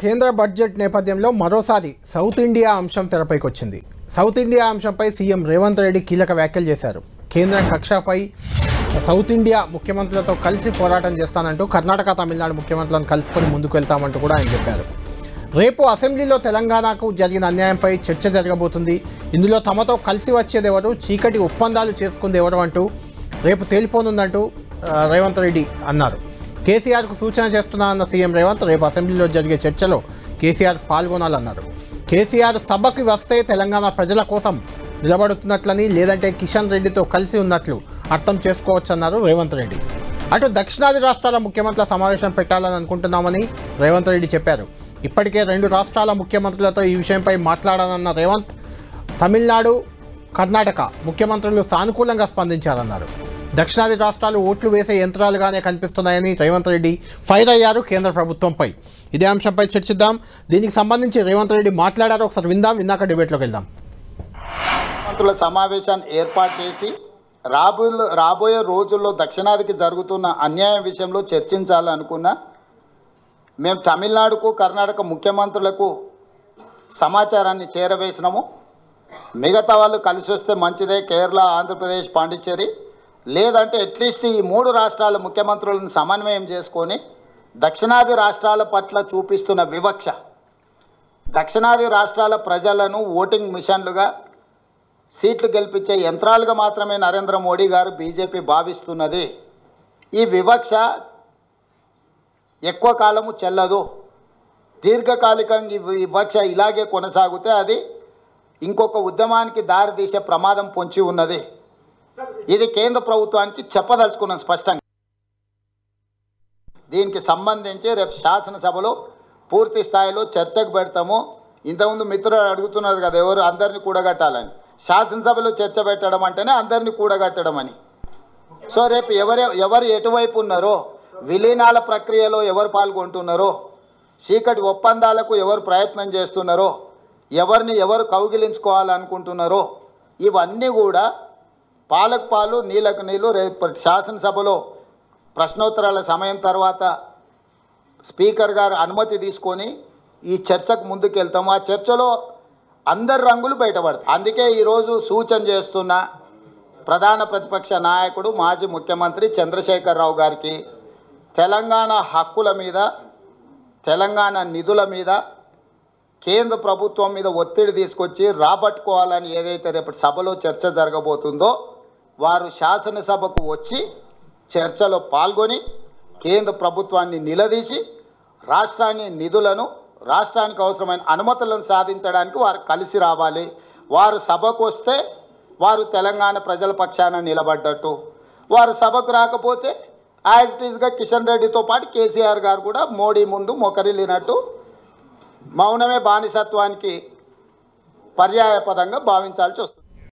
కేంద్ర బడ్జెట్ నేపథ్యంలో మరోసారి సౌత్ ఇండియా అంశం తెరపైకి వచ్చింది. సౌత్ ఇండియా అంశంపై సీఎం రేవంత్ రెడ్డి కీలక వ్యాఖ్యలు చేశారు. కేంద్రం కక్షపై సౌత్ ఇండియా ముఖ్యమంత్రులతో కలిసి పోరాటం చేస్తానంటూ కర్ణాటక, తమిళనాడు ముఖ్యమంత్రులను కలుపుకొని ముందుకు వెళ్తామంటూ కూడా ఆయన చెప్పారు. రేపు అసెంబ్లీలో తెలంగాణకు జరిగిన అన్యాయంపై చర్చ జరగబోతుంది. ఇందులో తమతో కలిసి వచ్చేదెవరు, చీకటి ఒప్పందాలు చేసుకుంది ఎవరు అంటూ రేపు తేలిపోనుందంటూ రేవంత్ రెడ్డి అన్నారు. కేసీఆర్కు సూచన చేస్తున్నానన్న సీఎం రేవంత్ రేపు అసెంబ్లీలో జరిగే చర్చలో కేసీఆర్ పాల్గొనాలన్నారు. కేసీఆర్ సభకి వస్తే తెలంగాణ ప్రజల కోసం నిలబడుతున్నట్లని, లేదంటే కిషన్ రెడ్డితో కలిసి ఉన్నట్లు అర్థం చేసుకోవచ్చన్నారు రేవంత్ రెడ్డి. అటు దక్షిణాది రాష్ట్రాల ముఖ్యమంత్రుల సమావేశం పెట్టాలని అనుకుంటున్నామని రేవంత్ రెడ్డి చెప్పారు. ఇప్పటికే 2 రాష్ట్రాల ముఖ్యమంత్రులతో ఈ విషయంపై మాట్లాడానన్న రేవంత్, తమిళనాడు, కర్ణాటక ముఖ్యమంత్రులు సానుకూలంగా స్పందించారన్నారు. దక్షిణాది రాష్ట్రాలు ఓట్లు వేసే యంత్రాలుగానే కనిపిస్తున్నాయని రేవంత్ రెడ్డి ఫైర్ అయ్యారు కేంద్ర ప్రభుత్వంపై. ఇదే అంశంపై చర్చిద్దాం. దీనికి సంబంధించి రేవంత్ రెడ్డి మాట్లాడారు, ఒకసారి విందాం, విన్నాక డిబేట్లోకి వెళ్దాం. ముఖ్యమంత్రుల సమావేశాన్ని ఏర్పాటు చేసి రాబోయే రోజుల్లో దక్షిణాదికి జరుగుతున్న అన్యాయం విషయంలో చర్చించాలనుకున్నా మేము తమిళనాడుకు, కర్ణాటక ముఖ్యమంత్రులకు సమాచారాన్ని చేరవేసినాము. మిగతా వాళ్ళు కలిసి వస్తే మంచిదే, కేరళ, ఆంధ్రప్రదేశ్, పాండిచ్చేరి, లేదంటే అట్లీస్ట్ ఈ 3 రాష్ట్రాల ముఖ్యమంత్రులను సమన్వయం చేసుకొని దక్షిణాది రాష్ట్రాల పట్ల చూపిస్తున్న వివక్ష, దక్షిణాది రాష్ట్రాల ప్రజలను ఓటింగ్ మిషన్లుగా, సీట్లు గెలిపించే యంత్రాలుగా మాత్రమే నరేంద్ర మోడీ గారు, బీజేపీ భావిస్తున్నది. ఈ వివక్ష ఎక్కువ కాలము చెల్లదు. దీర్ఘకాలికంగా ఈ వివక్ష ఇలాగే కొనసాగితే అది ఇంకొక ఉద్యమానికి దారితీసే ప్రమాదం పొంచి ఉన్నది. ఇది కేంద్ర ప్రభుత్వానికి చెప్పదలుచుకున్నాం స్పష్టంగా. దీనికి సంబంధించి రేపు శాసనసభలో పూర్తి స్థాయిలో చర్చకు పెడతాము. ఇంతకుముందు మిత్రులు అడుగుతున్నారు కదా, ఎవరు అందరినీ కూడగట్టాలని. శాసనసభలో చర్చ పెట్టడం అంటేనే అందరినీ కూడగట్టడం అని. సో రేపు ఎవరు ఎటువైపు ఉన్నారో, విలీనాల ప్రక్రియలో ఎవరు పాల్గొంటున్నారో, చీకటి ఒప్పందాలకు ఎవరు ప్రయత్నం చేస్తున్నారో, ఎవరిని ఎవరు కౌగిలించుకోవాలనుకుంటున్నారో, ఇవన్నీ కూడా పాలకు పాలు, నీళ్ళకు నీళ్ళు. రేపు శాసనసభలో ప్రశ్నోత్తరాల సమయం తర్వాత స్పీకర్ గారు అనుమతి తీసుకొని ఈ చర్చకు ముందుకెళ్తాము. ఆ చర్చలో అందరి రంగులు బయటపడతాయి. అందుకే ఈరోజు సూచన చేస్తున్న ప్రధాన ప్రతిపక్ష నాయకుడు, మాజీ ముఖ్యమంత్రి చంద్రశేఖరరావు గారికి తెలంగాణ హక్కుల మీద, తెలంగాణ నిధుల మీద కేంద్ర ప్రభుత్వం మీద ఒత్తిడి తీసుకొచ్చి రాబట్టుకోవాలని ఏదైతే రేపటి సభలో చర్చ జరగబోతుందో, వారు శాసనసభకు వచ్చి చర్చలో పాల్గొని కేంద్ర ప్రభుత్వాన్ని నిలదీసి రాష్ట్రాన్ని నిధులను, రాష్ట్రానికి అవసరమైన అనుమతులను సాధించడానికి వారు కలిసి రావాలి. వారు సభకు వస్తే వారు తెలంగాణ ప్రజల పక్షాన నిలబడ్డట్టు, వారు సభకు రాకపోతే యాజ్ ఇట్ ఈస్గా కిషన్ రెడ్డితో పాటు కేసీఆర్ గారు కూడా మోడీ ముందు మొకరిల్లినట్టు, మౌనమే బానిసత్వానికి పర్యాయపదంగా భావించాల్సి వస్తుంది.